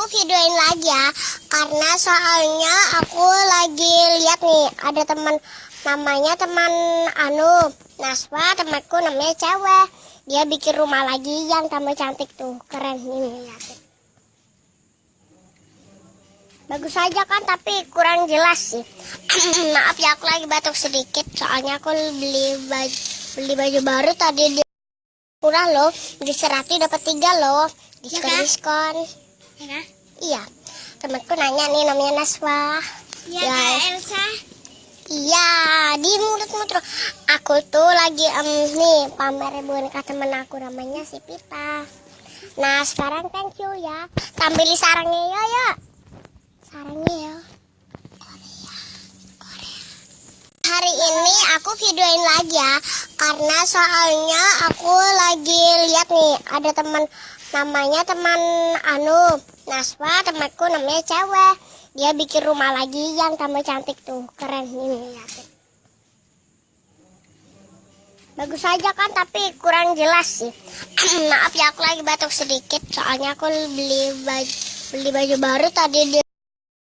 videoin lagi ya, karena soalnya aku lagi lihat nih ada teman namanya Naswa, temanku namanya cewek. Dia bikin rumah lagi yang tambah cantik tuh, keren ini lihat. Bagus aja kan, tapi kurang jelas sih. Maaf ya, aku lagi batuk sedikit soalnya aku beli baju baru tadi di murah loh, di Serati dapat 3 loh, diskon. Ya, iya, temanku nanya nih namanya Naswa. Ya, Kak Elsa. Iya, di mulutmu terus. Aku tuh lagi nih pamer boneka temen aku namanya si Pita. Nah sekarang thank you ya. Tampili sarangnya ya. Sarangnya ya. Korea. Hari ini aku videoin lagi ya, karena soalnya aku lagi lihat nih ada teman namanya Naswa, temanku namanya cewek. Dia bikin rumah lagi yang tambah cantik tuh, keren ini lihat. Bagus aja kan, tapi kurang jelas sih. Maaf ya, aku lagi batuk sedikit soalnya aku beli baju baru tadi di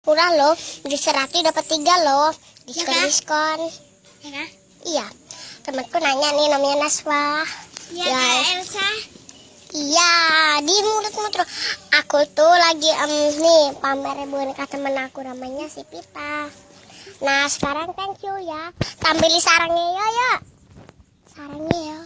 murah loh, di Serati dapat 3 loh, diskon. Ya, Iya, temanku nanya nih namanya Naswa. Ya, Kak Elsa. Iya, di mulutmu terus. Aku tuh lagi nih pamer boneka temen aku namanya si Pita. Nah sekarang thank you ya. Tampili sarangnya ya. Sarangnya ya.